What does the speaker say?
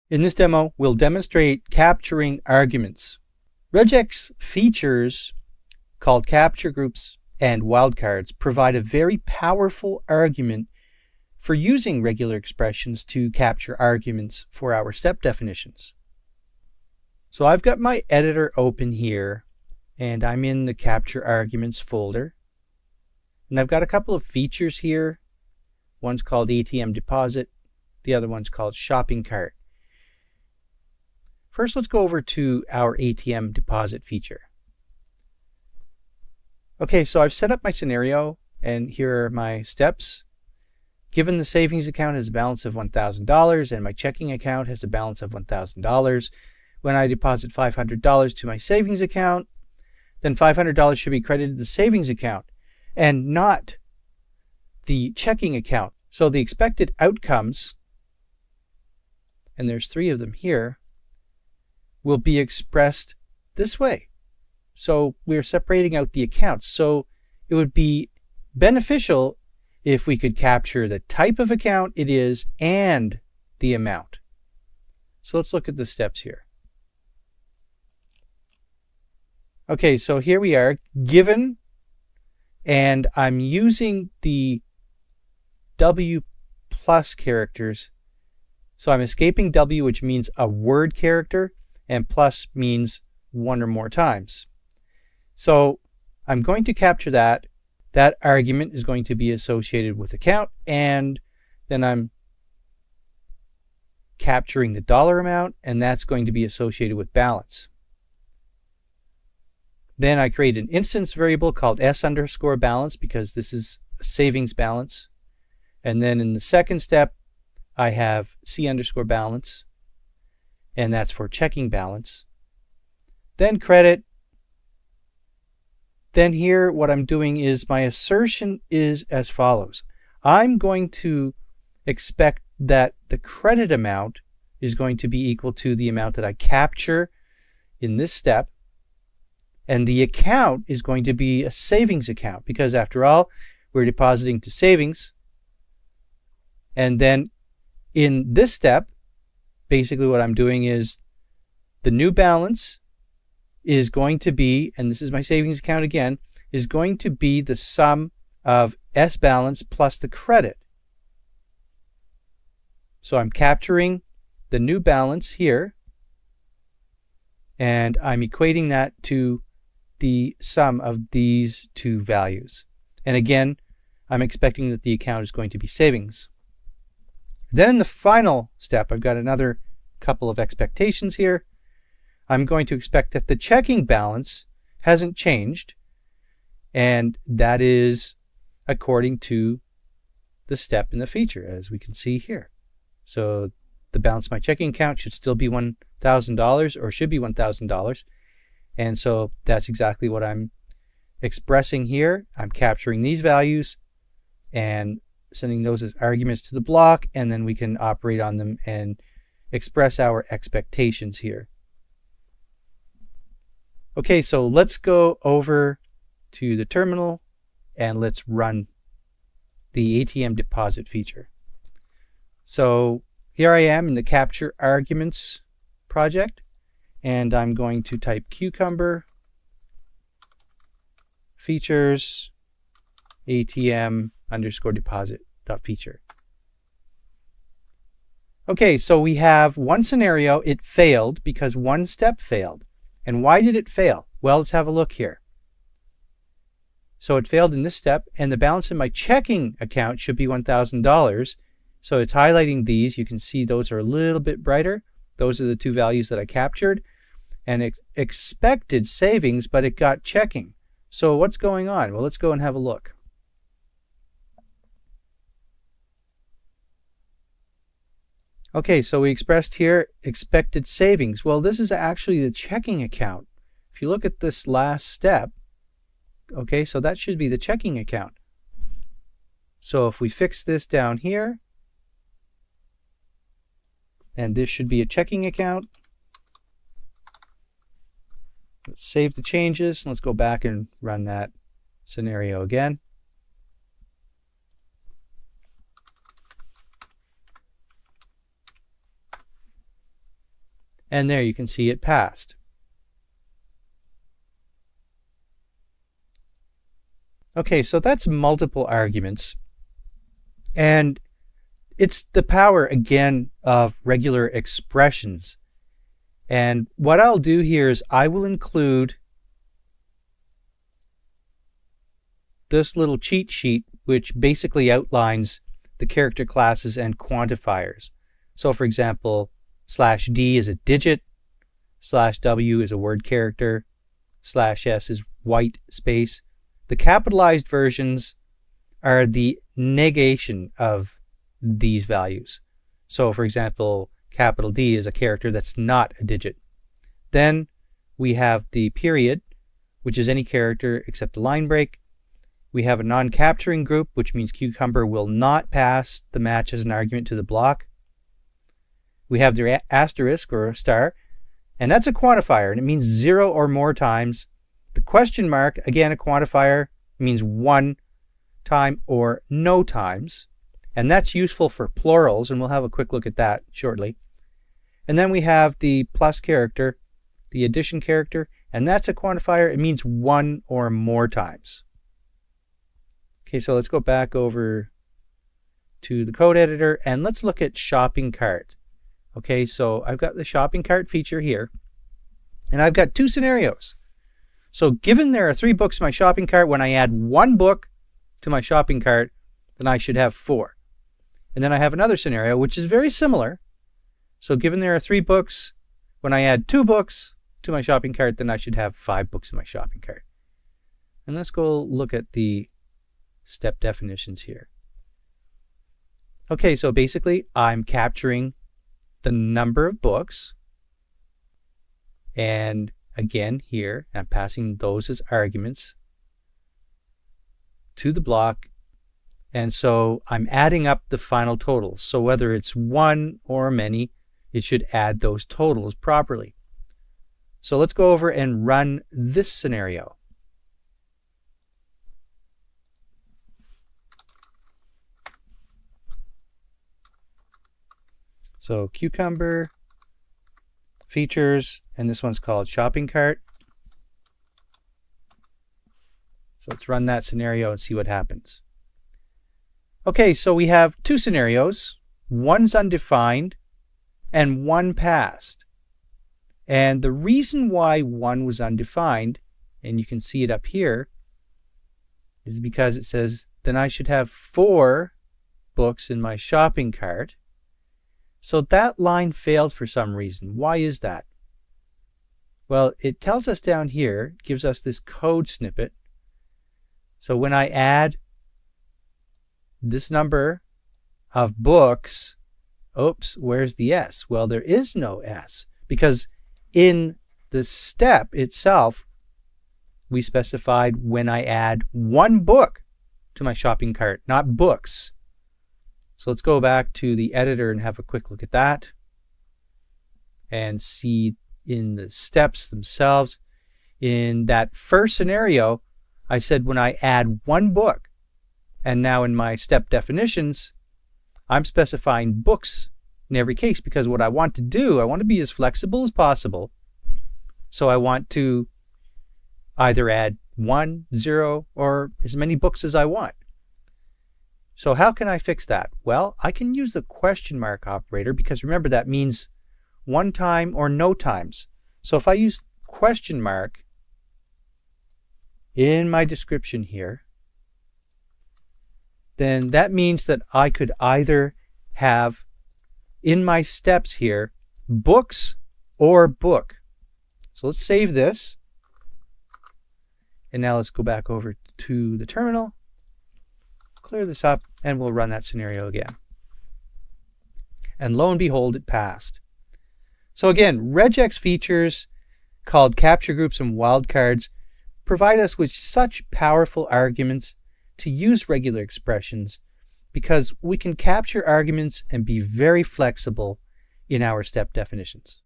In this demo, we'll demonstrate capturing arguments. Regex features called capture groups and wildcards provide a very powerful argument for using regular expressions to capture arguments for our step definitions. So I've got my editor open here, and I'm in the capture arguments folder. And I've got a couple of features here. One's called ATM Deposit. The other one's called Shopping Cart. First, let's go over to our ATM Deposit feature. Okay, so I've set up my scenario, and here are my steps. Given the savings account has a balance of $1,000 and my checking account has a balance of $1,000, when I deposit $500 to my savings account, then $500 should be credited to the savings account and not the checking account. So the expected outcomes, and there's 3 of them here, will be expressed this way. So we're separating out the accounts. So it would be beneficial if we could capture the type of account it is and the amount. So let's look at the steps here. Okay, so here we are, given, and I'm using the W plus characters. So I'm escaping W, which means a word character, and plus means 1 or more times. So I'm going to capture that. That argument is going to be associated with account, and then I'm capturing the dollar amount, and that's going to be associated with balance. Then I create an instance variable called s_balance because this is a savings balance. And then in the second step, I have c_balance, and that's for checking balance. Then credit. Then here what I'm doing is my assertion is as follows. I'm going to expect that the credit amount is going to be equal to the amount that I capture in this step, and the account is going to be a savings account because after all, we're depositing to savings. And then in this step, basically what I'm doing is the new balance is going to be, and this is my savings account again, is going to be the sum of S balance plus the credit. So I'm capturing the new balance here, and I'm equating that to the sum of these 2 values. And again, I'm expecting that the account is going to be savings. Then in the final step, I've got another couple of expectations here. I'm going to expect that the checking balance hasn't changed, and that is according to the step in the feature, as we can see here. So the balance of my checking account should still be $1,000, or should be $1,000. And so that's exactly what I'm expressing here. I'm capturing these values and sending those as arguments to the block, and then we can operate on them and express our expectations here. Okay, so let's go over to the terminal and let's run the ATM Deposit feature. So here I am in the capture arguments project, and I'm going to type cucumber features ATM_deposit.feature. Okay, so we have one scenario. It failed because one step failed. And why did it fail? Well, let's have a look here. So it failed in this step, and the balance in my checking account should be $1,000. So it's highlighting these. You can see those are a little bit brighter. Those are the 2 values that I captured. And it expected savings, but it got checking. So what's going on? Well, let's go and have a look. Okay, so we expressed here expected savings. Well, this is actually the checking account. If you look at this last step, okay, so that should be the checking account. So if we fix this down here, and this should be a checking account. Let's save the changes. Let's go back and run that scenario again. And there you can see it passed. Okay, so that's multiple arguments. And it's the power, again, of regular expressions. And what I'll do here is I will include this little cheat sheet, which basically outlines the character classes and quantifiers. So for example, /D is a digit, /W is a word character, /S is white space. The capitalized versions are the negation of these values. So for example, capital D is a character that's not a digit. Then we have the period, which is any character except a line break. We have a non-capturing group, which means Cucumber will not pass the match as an argument to the block. We have the asterisk or a star, and that's a quantifier, and it means 0 or more times. The question mark, again a quantifier, means 1 time or no times, and that's useful for plurals, and we'll have a quick look at that shortly. And then we have the plus character, the addition character, and that's a quantifier. It means 1 or more times. Okay, so let's go back over to the code editor and let's look at shopping cart. Okay, so I've got the shopping cart feature here, and I've got 2 scenarios. So given there are 3 books in my shopping cart, when I add 1 book to my shopping cart, then I should have 4. And then I have another scenario which is very similar. So given there are 3 books, when I add 2 books to my shopping cart, then I should have 5 books in my shopping cart. And let's go look at the step definitions here. Okay, so basically I'm capturing the number of books, and again here I'm passing those as arguments to the block, and so I'm adding up the final totals. So whether it's 1 or many, it should add those totals properly. So let's go over and run this scenario. So Cucumber, features, and this one's called shopping cart. So let's run that scenario and see what happens. Okay, so we have 2 scenarios. One's undefined and 1 passed. And the reason why 1 was undefined, and you can see it up here, is because it says then I should have 4 books in my shopping cart. So that line failed for some reason. Why is that? Well, it tells us down here, gives us this code snippet. So when I add this number of books, oops, where's the S? Well, there is no S, because in the step itself, we specified when I add 1 book to my shopping cart, not books. So let's go back to the editor and have a quick look at that and see in the steps themselves. In that first scenario, I said when I add 1 book, and now in my step definitions, I'm specifying books in every case, because what I want to do, I want to be as flexible as possible. So I want to either add 1, 0, or as many books as I want. So how can I fix that? Well, I can use the question mark operator, because remember that means 1 time or no times. So if I use question mark in my description here, then that means that I could either have in my steps here books or book. So let's save this. And now let's go back over to the terminal, clear this up, and we'll run that scenario again. And lo and behold, it passed. So again, regex features called capture groups and wildcards provide us with such powerful arguments to use regular expressions, because we can capture arguments and be very flexible in our step definitions.